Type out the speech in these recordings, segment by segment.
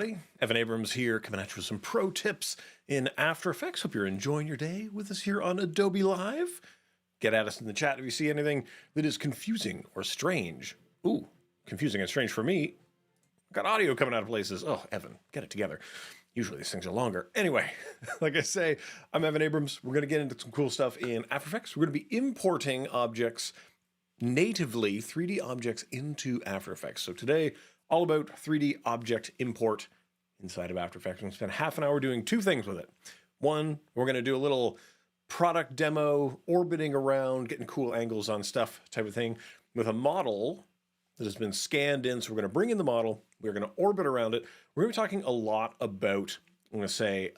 everybody. Evan Abrams here, coming at you with some pro tips in After Effects. Hope you're enjoying your day with us here on Adobe Live. Get at us in the chat if you see anything that is confusing or strange. Ooh, confusing and strange for me. Got audio coming out of places. Oh, Evan, get it together. Usually these things are longer. Anyway, like I say, I'm Evan Abrams. We're going to get into some cool stuff in After Effects. We're going to be importing objects natively, 3D objects into After Effects. So today, all about 3D object import inside of After Effects. We're going to spend half an hour doing two things with it. One, we're going to do a little product demo, orbiting around, getting cool angles on stuff type of thing with a model that has been scanned in. So we're going to bring in the model. We're going to orbit around it. We're going to be talking a lot about, I'm going to say,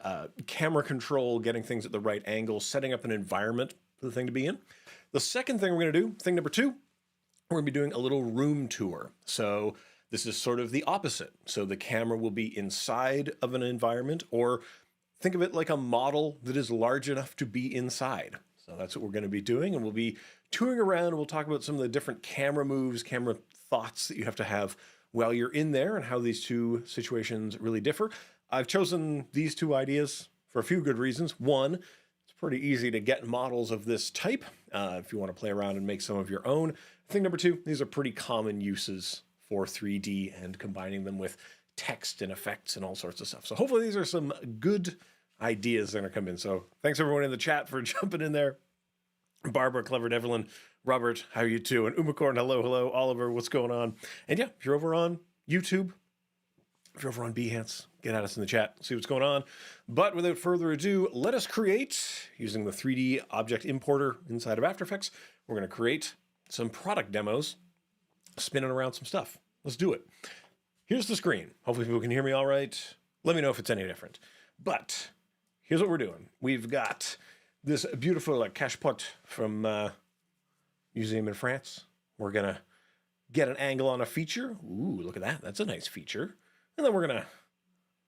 camera control, getting things at the right angle, setting up an environment for the thing to be in. The second thing we're going to do, thing number two, we're going to be doing a little room tour. So this is sort of the opposite. So the camera will be inside of an environment, or think of it like a model that is large enough to be inside. So that's what we're going to be doing. And we'll be touring around and we'll talk about some of the different camera moves, camera thoughts that you have to have while you're in there and how these two situations really differ. I've chosen these two ideas for a few good reasons. One, it's pretty easy to get models of this type if you want to play around and make some of your own. Thing number two, these are pretty common uses for 3D and combining them with text and effects and all sorts of stuff. So hopefully these are some good ideas that are going to come in. So thanks everyone in the chat for jumping in there. Barbara, Clever, Devlin, Robert, how are you too? And Umacorn, hello. Oliver, what's going on? And yeah, if you're over on YouTube, if you're over on Behance, get at us in the chat, see what's going on. But without further ado, let us create, using the 3D object importer inside of After Effects, we're going to create some product demos, spinning around some stuff. Let's do it. Here's the screen. Hopefully people can hear me all right. Let me know if it's any different. But here's what we're doing. We've got this beautiful cache-pot from museum in France. We're going to get an angle on a feature. Ooh, look at that. That's a nice feature. And then we're going to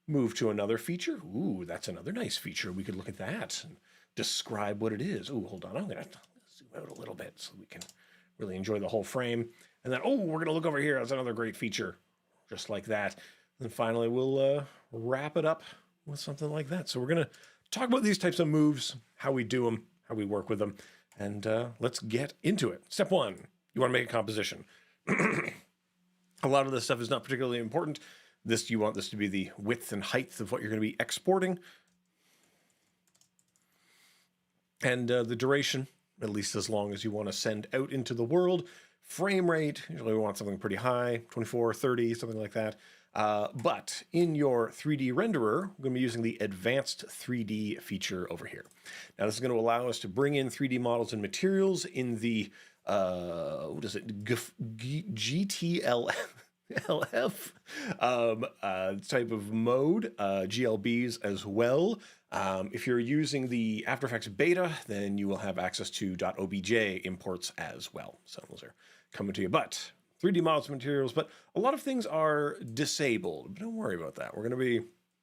move to another feature. Ooh, that's another nice feature. We could look at that and describe what it is. Ooh, hold on. I'm going to zoom out a little bit so we can really enjoy the whole frame. And then, oh, we're going to look over here. That's another great feature, just like that. And then finally, we'll wrap it up with something like that. So we're going to talk about these types of moves, how we do them, how we work with them, and let's get into it. Step one, you want to make a composition. A lot of this stuff is not particularly important. You want this to be the width and height of what you're going to be exporting. And the duration, at least as long as you want to send out into the world. Frame rate, usually we want something pretty high, 24, 30, something like that. But in your 3D renderer, we're going to be using the advanced 3D feature over here. Now this is going to allow us to bring in 3D models and materials in the, what is it, GTLF type of mode, GLBs as well. If you're using the After Effects beta, then you will have access to .obj imports as well. So those are coming to you. But 3D models and materials, but a lot of things are disabled. But don't worry about that. We're going to be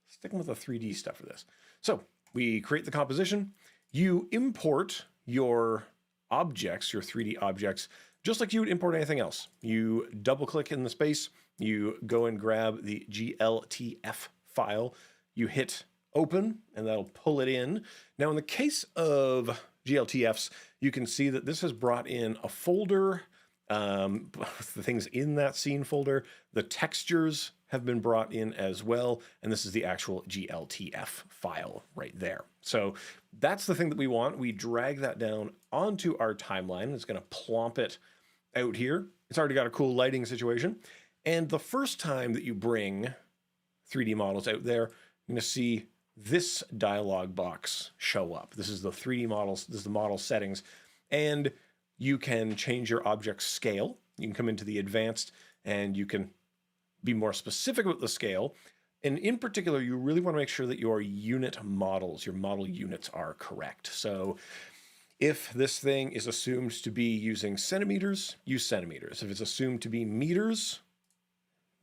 sticking with the 3D stuff for this. So we create the composition. You import your objects, your 3D objects, just like you would import anything else. You double click in the space, you go and grab the GLTF file, you hit open, and that'll pull it in. Now in the case of GLTFs, you can see that this has brought in a folder, the things in that scene folder, the textures have been brought in as well, and this is the actual GLTF file right there. So that's the thing that we want. We drag that down onto our timeline. It's going to plomp it out here. It's already got a cool lighting situation. And the first time that you bring 3D models out there, you're going to see this dialog box show up. This is the 3D models, this is the model settings, and you can change your object scale. You can come into the advanced and you can be more specific about the scale. And in particular, you really want to make sure that your unit models, your model units are correct. So if this thing is assumed to be using centimeters, use centimeters. If it's assumed to be meters,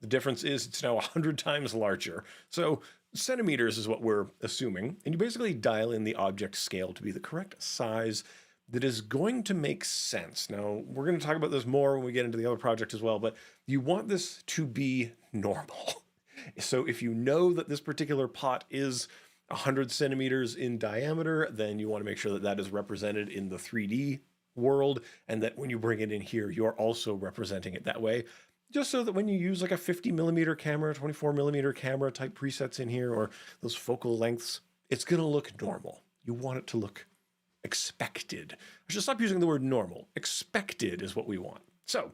the difference is it's now 100 times larger. So centimeters is what we're assuming. And you basically dial in the object scale to be the correct size that is going to make sense. Now, we're going to talk about this more when we get into the other project as well, but you want this to be normal. So if you know that this particular pot is 100 centimeters in diameter, then you want to make sure that that is represented in the 3D world, and that when you bring it in here, you're also representing it that way. Just so that when you use like a 50 millimeter camera, 24 millimeter camera type presets in here, or those focal lengths, it's going to look normal. You want it to look expected. I should stop using the word normal. Expected is what we want. So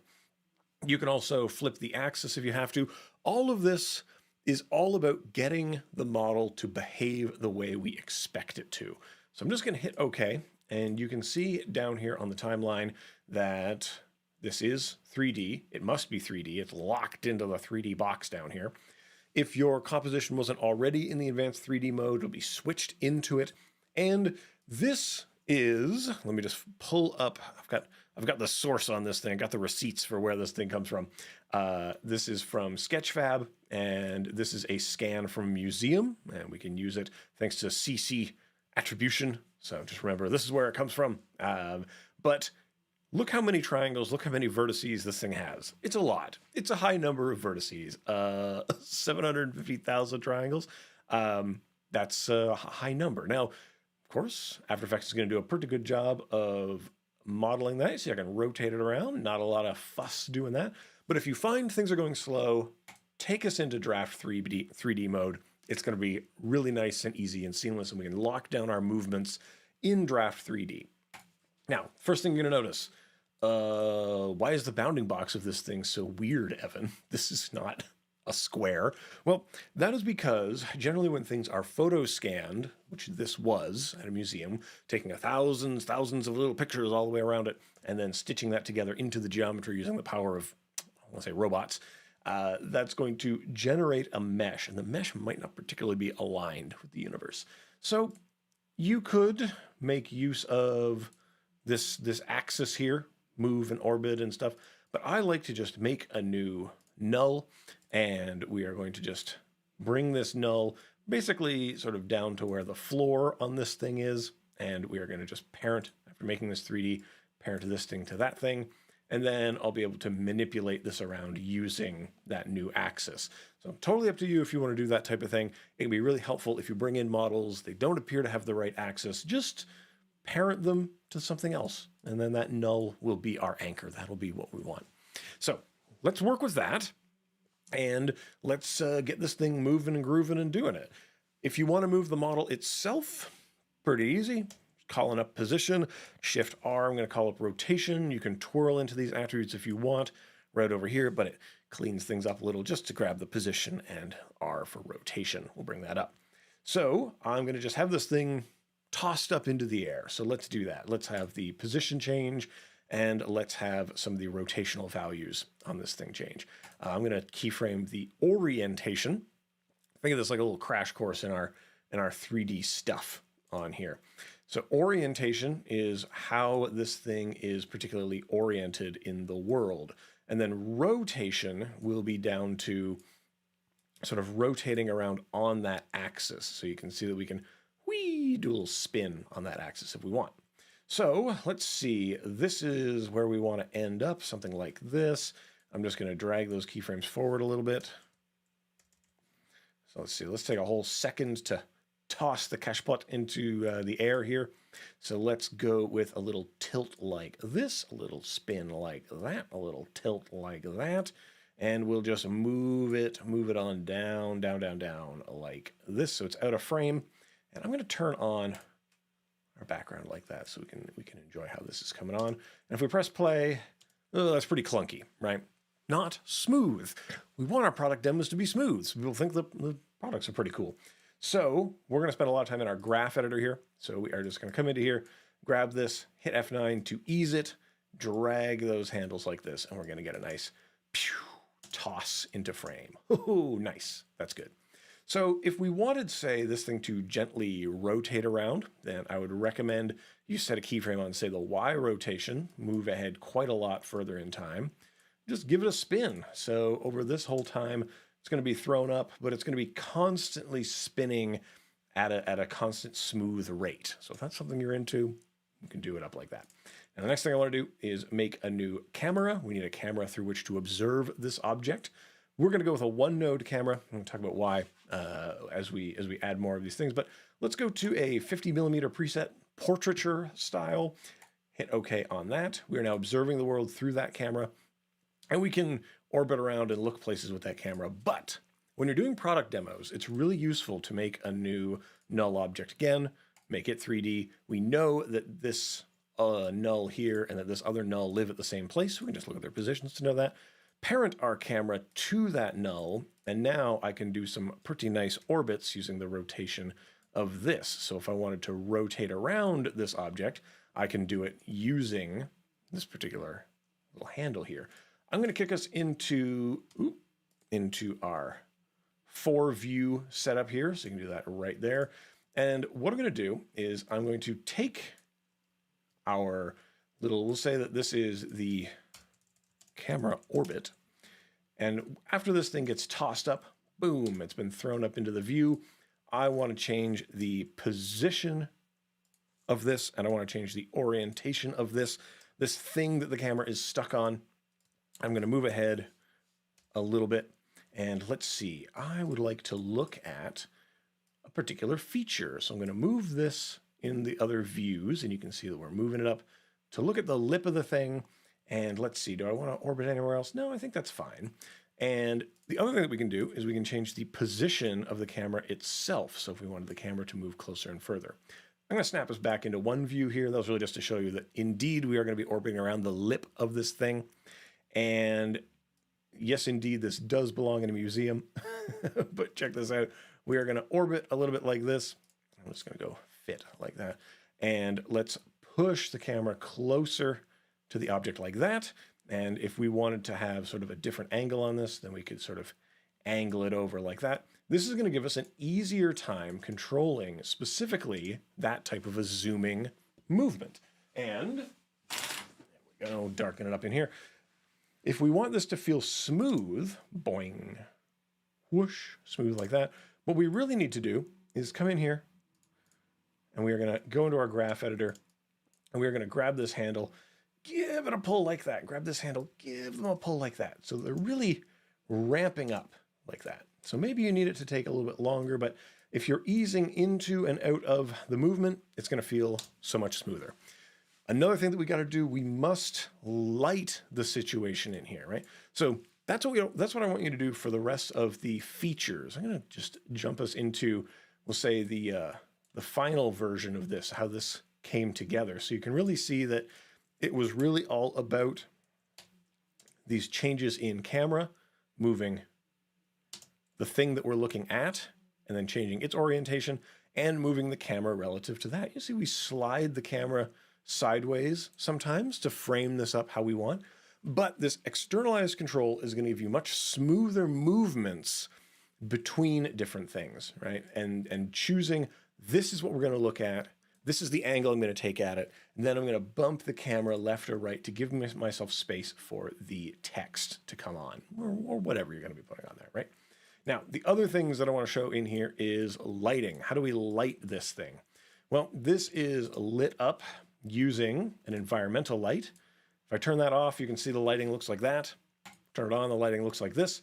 you can also flip the axis if you have to. All of this is all about getting the model to behave the way we expect it to. So I'm just going to hit OK, and you can see down here on the timeline that this is 3D. It must be 3D. It's locked into the 3D box down here. If your composition wasn't already in the advanced 3D mode, it'll be switched into it. And this is, let me just pull up, I've got the source on this thing. I got the receipts for where this thing comes from. This is from Sketchfab, and this is a scan from Museum, and we can use it thanks to CC attribution. So just remember, this is where it comes from. But look how many triangles, look how many vertices this thing has. It's a lot. It's a high number of vertices. 750,000 triangles. That's a high number. Now, of course, After Effects is going to do a pretty good job of modeling that. See, I can rotate it around. Not a lot of fuss doing that. But if you find things are going slow, take us into Draft 3D mode. It's going to be really nice and easy and seamless, and we can lock down our movements in Draft 3D. Now, first thing you're going to notice, why is the bounding box of this thing so weird, Evan? This is not a square. Well, that is because generally when things are photo scanned, which this was at a museum, taking thousands of little pictures all the way around it, and then stitching that together into the geometry using the power of, I want to say robots, that's going to generate a mesh, and the mesh might not particularly be aligned with the universe. So you could make use of this axis here, move and orbit and stuff, but I like to just make a new null, and we are going to just bring this null basically sort of down to where the floor on this thing is, and we are going to just parent, after making this 3D, parent this thing to that thing, and then I'll be able to manipulate this around using that new axis. So totally up to you if you want to do that type of thing. It can be really helpful if you bring in models, they don't appear to have the right axis, just parent them to something else, and then that null will be our anchor. That'll be what we want. So let's work with that, and let's get this thing moving and grooving and doing it. If you want to move the model itself, pretty easy. Calling up position, Shift R, I'm going to call up rotation. You can twirl into these attributes if you want, right over here, but it cleans things up a little just to grab the position, and R for rotation. We'll bring that up. So I'm going to just have this thing tossed up into the air. So let's do that. Let's have the position change, and let's have some of the rotational values on this thing change. I'm going to keyframe the orientation. Think of this like a little crash course in our 3D stuff on here. So orientation is how this thing is particularly oriented in the world. And then rotation will be down to sort of rotating around on that axis. So you can see that we can do a little spin on that axis if we want. So let's see, this is where we want to end up, something like this. I'm just going to drag those keyframes forward a little bit. So let's see, let's take a whole second to toss the cachepot into the air here. So let's go with a little tilt like this, a little spin like that, a little tilt like that, and we'll just move it on down like this, so it's out of frame. And I'm going to turn on our background like that so we can enjoy how this is coming on. And if we press play, oh, that's pretty clunky, right? Not smooth. We want our product demos to be smooth, so people think the products are pretty cool. So we're going to spend a lot of time in our graph editor here. So we are just going to come into here, grab this, hit F9 to ease it, drag those handles like this, and we're going to get a nice toss into frame. Oh, nice. That's good. So if we wanted, say, this thing to gently rotate around, then I would recommend you set a keyframe on, say, the Y rotation, move ahead quite a lot further in time. Just give it a spin. So over this whole time, it's going to be thrown up, but it's going to be constantly spinning at a constant smooth rate. So if that's something you're into, you can do it up like that. And the next thing I want to do is make a new camera. We need a camera through which to observe this object. We're going to go with a one node camera. I'm going to talk about why as we add more of these things, but let's go to a 50mm preset, portraiture style. Hit OK on that. We are now observing the world through that camera, and we can orbit around and look places with that camera. But when you're doing product demos, it's really useful to make a new null object again, make it 3D. We know that this null here and that this other null live at the same place. We can just look at their positions to know that. Parent our camera to that null, and now I can do some pretty nice orbits using the rotation of this. So if I wanted to rotate around this object, I can do it using this particular little handle here. I'm going to kick us into our 4-view setup here. So you can do that right there. And what I'm going to do is I'm going to take our little, we'll say that this is the camera orbit. And after this thing gets tossed up, boom, it's been thrown up into the view. I want to change the position of this, and I want to change the orientation of this thing that the camera is stuck on. I'm going to move ahead a little bit, and let's see. I would like to look at a particular feature. So I'm going to move this in the other views, and you can see that we're moving it up to look at the lip of the thing. And let's see, do I want to orbit anywhere else? No, I think that's fine. And the other thing that we can do is we can change the position of the camera itself. So if we wanted the camera to move closer and further. I'm going to snap us back into one view here. That was really just to show you that indeed we are going to be orbiting around the lip of this thing. And yes, indeed, this does belong in a museum. But check this out. We are going to orbit a little bit like this. I'm just going to go fit like that. And let's push the camera closer to the object like that. And if we wanted to have sort of a different angle on this, then we could sort of angle it over like that. This is going to give us an easier time controlling specifically that type of a zooming movement. And there we go, darken it up in here. If we want this to feel smooth, boing, whoosh, smooth like that, what we really need to do is come in here and we are going to go into our graph editor and we are going to grab this handle, give it a pull like that. Grab this handle, give them a pull like that. So they're really ramping up like that. So maybe you need it to take a little bit longer, but if you're easing into and out of the movement, it's going to feel so much smoother. Another thing that we got to do, we must light the situation in here, right? So that's what I want you to do for the rest of the features. I'm going to just jump us into, we'll say the final version of this, how this came together. So you can really see that it was really all about these changes in camera, moving the thing that we're looking at, and then changing its orientation, and moving the camera relative to that. You see, we slide the camera sideways sometimes to frame this up how we want, but this externalized control is going to give you much smoother movements between different things, right? And choosing, this is what we're going to look at, this is the angle I'm going to take at it, and then I'm going to bump the camera left or right to give myself space for the text to come on, or whatever you're going to be putting on there, right? Now, the other things that I want to show in here is lighting. How do we light this thing? Well, this is lit up using an environmental light. If I turn that off, you can see the lighting looks like that. Turn it on, the lighting looks like this.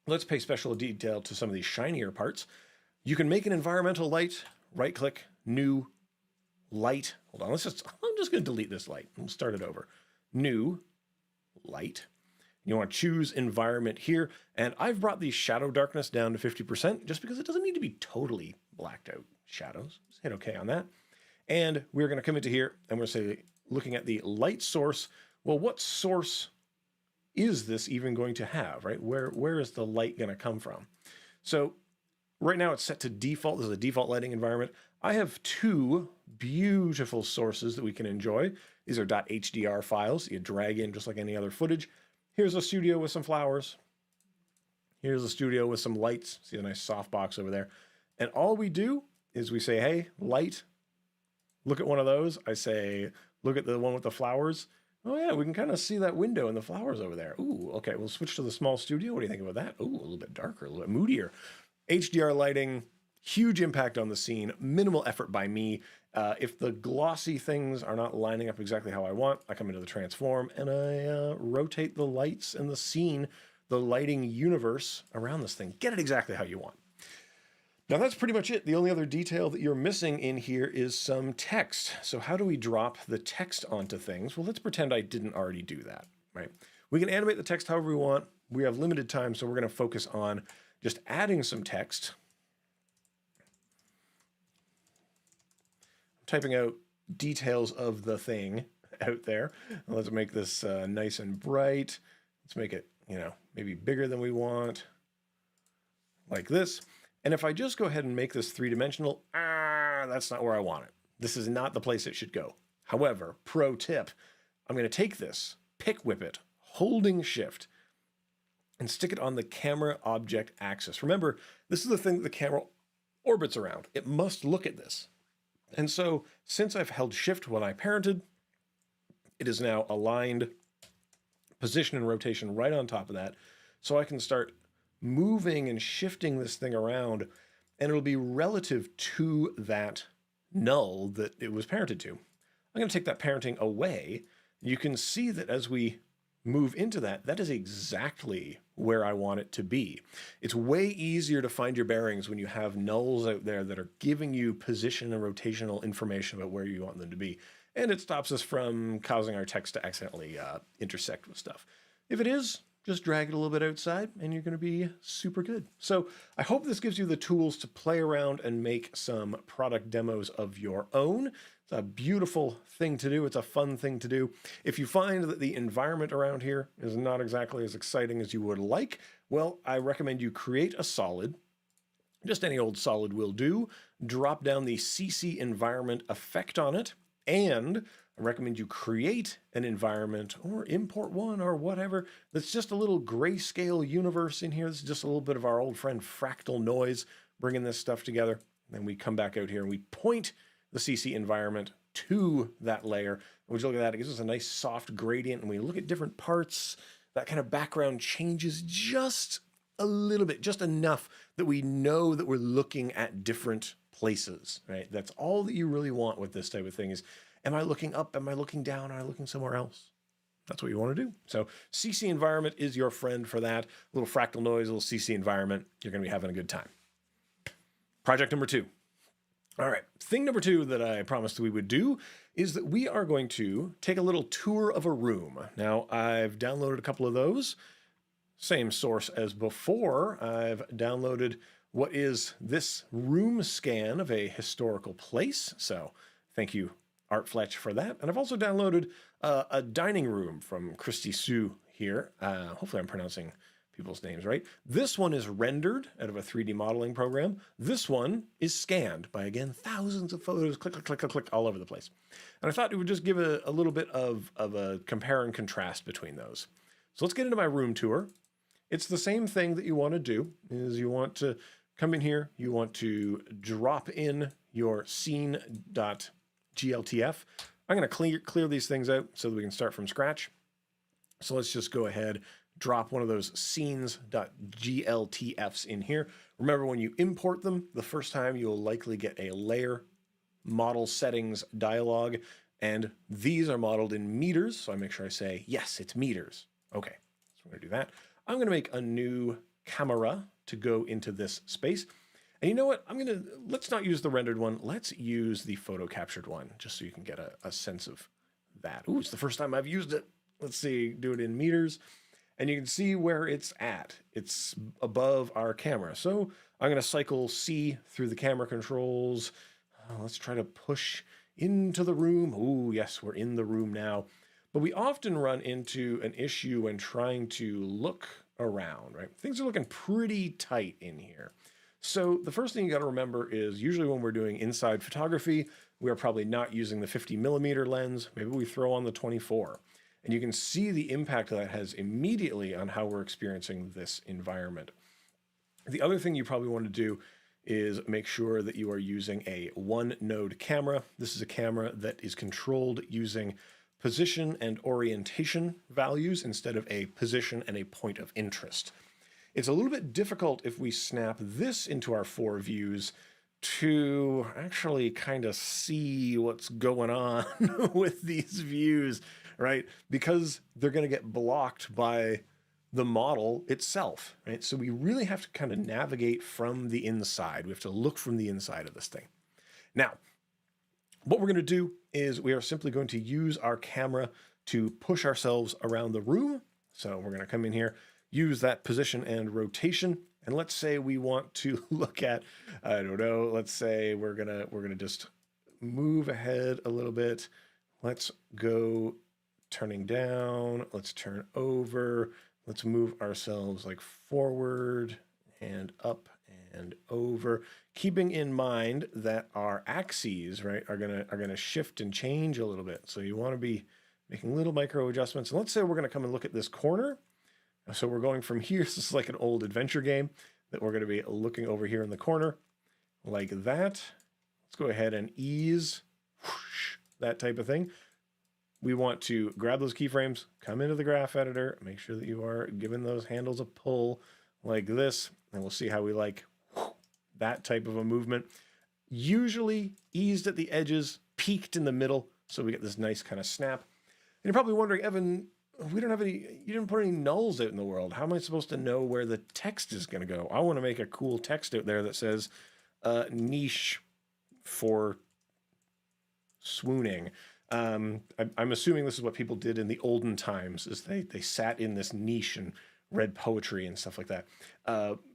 Let's pay special detail to some of these shinier parts. You can make an environmental light, right-click, new, light. Hold on, I'm just going to delete this light. We'll start it over. New, light. You want to choose environment here. And I've brought the shadow darkness down to 50% just because it doesn't need to be totally blacked out shadows. Just hit OK on that. And we're going to come into here and we're going to say, looking at the light source, well, what source is this even going to have, right? Where is the light going to come from? So right now it's set to default. This is a default lighting environment. I have two beautiful sources that we can enjoy. These are .hdr files. You drag in just like any other footage. Here's a studio with some flowers. Here's a studio with some lights. See a nice soft box over there. And all we do is we say, hey, light, look at one of those. I say, look at the one with the flowers. Oh yeah, we can kind of see that window and the flowers over there. Ooh, okay, we'll switch to the small studio. What do you think about that? Ooh, a little bit darker, a little bit moodier. HDR lighting, huge impact on the scene, minimal effort by me. If the glossy things are not lining up exactly how I want, I come into the transform and I rotate the lights and the scene the lighting universe around this thing. Get it exactly how you want. Now that's pretty much it. The only other detail that you're missing in here is some text. So how do we drop the text onto things? Well, let's pretend I didn't already do that, right? We can animate the text however we want. We have limited time, so we're going to focus on just adding some text. I'm typing out details of the thing out there. Let's make this nice and bright. Let's make it, maybe bigger than we want, like this. And if I just go ahead and make this three-dimensional, that's not where I want it. This is not the place it should go. However, pro tip, I'm going to take this, pick whip it, holding shift, and stick it on the camera object axis. Remember, this is the thing that the camera orbits around. It must look at this. And so since I've held shift when I parented, it is now aligned position and rotation right on top of that. So I can start moving and shifting this thing around, and it'll be relative to that null that it was parented to. I'm going to take that parenting away. You can see that as we move into that, that is exactly where I want it to be. It's way easier to find your bearings when you have nulls out there that are giving you position and rotational information about where you want them to be. And it stops us from causing our text to accidentally intersect with stuff. If it is, just drag it a little bit outside and you're going to be super good. So I hope this gives you the tools to play around and make some product demos of your own. It's a beautiful thing to do. It's a fun thing to do. If you find that the environment around here is not exactly as exciting as you would like, well, I recommend you create a solid. Just any old solid will do. Drop down the CC environment effect on it, and I recommend you create an environment or import one or whatever that's just a little grayscale universe in here. This is just a little bit of our old friend fractal noise bringing this stuff together. Then we come back out here and we point the CC environment to that layer. Would you look at that? It gives us a nice soft gradient, and we look at different parts. That kind of background changes just a little bit, just enough that we know that we're looking at different places, right? That's all that you really want with this type of thing is, am I looking up? Am I looking down? Am I looking somewhere else? That's what you want to do. So CC environment is your friend for that. A little fractal noise, a little CC environment. You're going to be having a good time. Project number 2. All right. Thing number 2 that I promised we would do is that we are going to take a little tour of a room. Now, I've downloaded a couple of those. Same source as before. I've downloaded what is this room scan of a historical place. So thank you, Art Fletch, for that. And I've also downloaded a dining room from Christy Sue here. Hopefully I'm pronouncing people's names right. This one is rendered out of a 3D modeling program. This one is scanned by, again, thousands of photos, click, click, click, click, click, all over the place. And I thought it would just give a little bit of a compare and contrast between those. So let's get into my room tour. It's the same thing that you want to do, is you want to come in here, you want to drop in your scene.gltf. I'm going to clear these things out so that we can start from scratch. So let's just go ahead, drop one of those scenes.gltfs in here. Remember, when you import them, the first time you'll likely get a layer model settings dialog, and these are modeled in meters. So I make sure I say, yes, it's meters. Okay, so we're going to do that. I'm going to make a new camera to go into this space. And you know what? Let's not use the rendered one. Let's use the photo captured one, just so you can get a sense of that. Ooh, it's the first time I've used it. Let's see, do it in meters. And you can see where it's at. It's above our camera. So I'm going to cycle C through the camera controls. Let's try to push into the room. Ooh, yes, we're in the room now. But we often run into an issue when trying to look around, right? Things are looking pretty tight in here. So the first thing you got to remember is usually when we're doing inside photography, we are probably not using the 50mm lens. Maybe we throw on the 24. And you can see the impact that has immediately on how we're experiencing this environment. The other thing you probably want to do is make sure that you are using a one node camera. This is a camera that is controlled using position and orientation values instead of a position and a point of interest. It's a little bit difficult if we snap this into our 4 views to actually kind of see what's going on with these views, right? Because they're going to get blocked by the model itself, right? So we really have to kind of navigate from the inside. We have to look from the inside of this thing. Now, what we're going to do is we are simply going to use our camera to push ourselves around the room. So we're going to come in here, use that position and rotation. And let's say we want to look at, I don't know, let's say we're gonna just move ahead a little bit. Let's go turning down. Let's turn over. Let's move ourselves like forward and up and over, keeping in mind that our axes, right, are gonna shift and change a little bit. So you want to be making little micro adjustments. And let's say we're gonna come and look at this corner. So we're going from here. This is like an old adventure game that we're gonna be looking over here in the corner like that. Let's go ahead and ease, whoosh, that type of thing. We want to grab those keyframes, come into the graph editor, make sure that you are giving those handles a pull like this, and we'll see how we like that type of a movement. Usually eased at the edges, peaked in the middle, so we get this nice kind of snap. And you're probably wondering, Evan, we don't have any, you didn't put any nulls out in the world. How am I supposed to know where the text is going to go? I want to make a cool text out there that says niche for swooning. I'm assuming this is what people did in the olden times, is they sat in this niche and read poetry and stuff like that.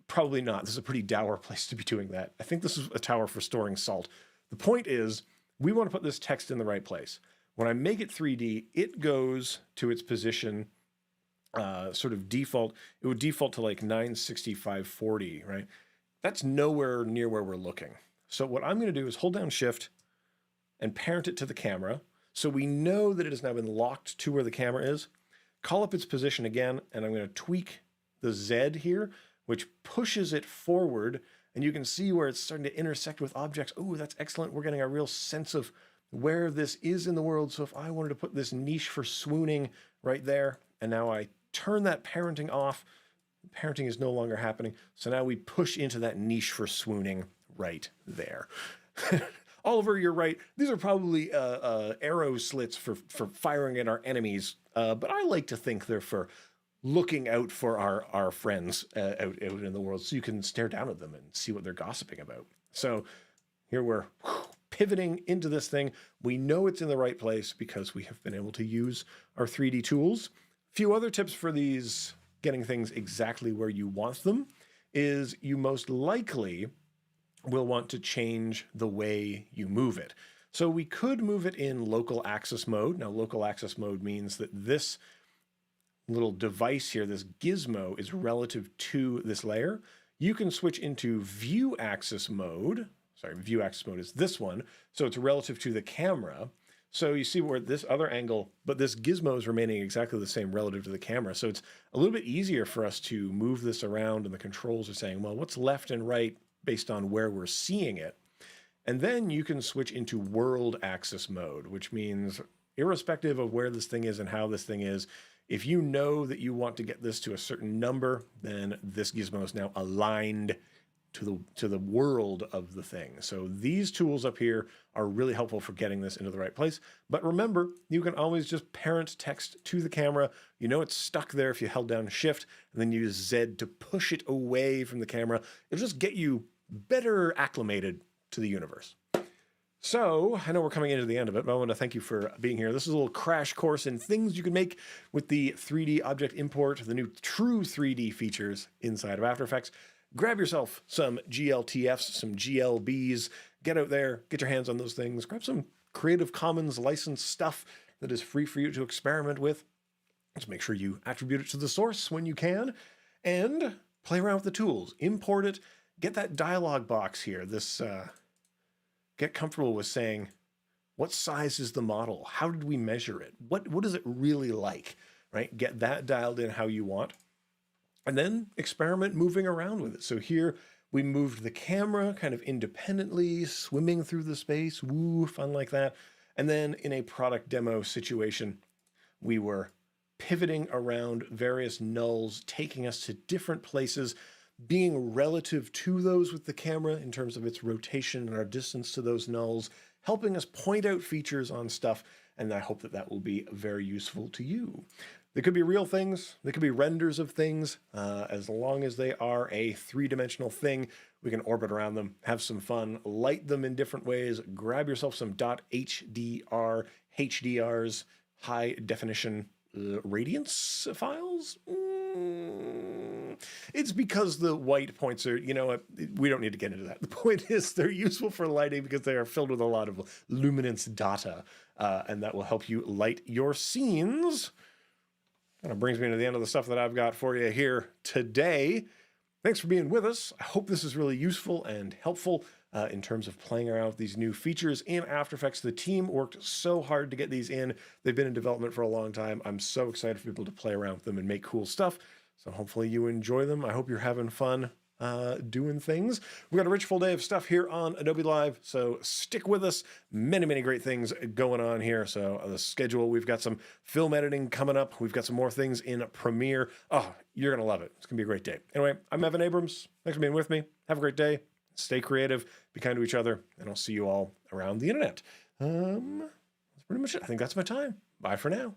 Probably not. This is a pretty dour place to be doing that. I think this is a tower for storing salt. The point is, we want to put this text in the right place. When I make it 3D, it goes to its position, sort of default. It would default to like 96540, right? That's nowhere near where we're looking. So what I'm going to do is hold down Shift and parent it to the camera. So we know that it has now been locked to where the camera is. Call up its position again, and I'm going to tweak the Z here, which pushes it forward. And you can see where it's starting to intersect with objects. Oh, that's excellent. We're getting a real sense of where this is in the world. So if I wanted to put this niche for swooning right there, and now I turn that parenting off, parenting is no longer happening. So now we push into that niche for swooning right there. Oliver, you're right. These are probably arrow slits for firing at our enemies, but I like to think they're for looking out for our friends out in the world, so you can stare down at them and see what they're gossiping about. So here we're pivoting into this thing. We know it's in the right place because we have been able to use our 3D tools. A few other tips for these, getting things exactly where you want them, is you most likely will want to change the way you move it. So we could move it in local axis mode. Now, local axis mode means that this little device here, this gizmo, is relative to this layer. You can switch into view axis mode. Sorry, view axis mode is this one. So it's relative to the camera. So you see where this other angle, but this gizmo is remaining exactly the same relative to the camera. So it's a little bit easier for us to move this around, and the controls are saying, well, what's left and right based on where we're seeing it. And then you can switch into world axis mode, which means irrespective of where this thing is and how this thing is, if you know that you want to get this to a certain number, then this gizmo is now aligned to the world of the thing. So these tools up here are really helpful for getting this into the right place. But remember, you can always just parent text to the camera. You know it's stuck there if you held down Shift and then use Z to push it away from the camera. It'll just get you better acclimated to the universe. So I know we're coming into the end of it, but I want to thank you for being here. This is a little crash course in things you can make with the 3D object import, the new true 3D features inside of After Effects. Grab yourself some GLTFs, some GLBs, get out there, get your hands on those things, grab some Creative Commons licensed stuff that is free for you to experiment with. Just make sure you attribute it to the source when you can, and play around with the tools, import it, get that dialog box here. Get comfortable with saying, what size is the model? How did we measure it? What is it really like, right? Get that dialed in how you want. And then experiment moving around with it. So here we moved the camera kind of independently, swimming through the space, woo, fun like that. And then in a product demo situation, we were pivoting around various nulls, taking us to different places, being relative to those with the camera in terms of its rotation and our distance to those nulls, helping us point out features on stuff. And I hope that that will be very useful to you. They could be real things. They could be renders of things. As long as they are a three-dimensional thing, we can orbit around them, have some fun, light them in different ways, grab yourself some .hdr, HDRs, high definition radiance files. It's because the white points are, you know what, we don't need to get into that. The point is they're useful for lighting because they are filled with a lot of luminance data, and that will help you light your scenes. Kind of brings me to the end of the stuff that I've got for you here today. Thanks for being with us. I hope this is really useful and helpful in terms of playing around with these new features in After Effects. The team worked so hard to get these in. They've been in development for a long time. I'm so excited for people to play around with them and make cool stuff. So hopefully you enjoy them. I hope you're having fun doing things. We've got a rich full day of stuff here on Adobe Live, so stick with us. Many, many great things going on here. So the schedule, we've got some film editing coming up. We've got some more things in Premiere. Oh, you're going to love it. It's going to be a great day. Anyway, I'm Evan Abrams. Thanks for being with me. Have a great day. Stay creative. Be kind to each other. And I'll see you all around the internet. That's pretty much it. I think that's my time. Bye for now.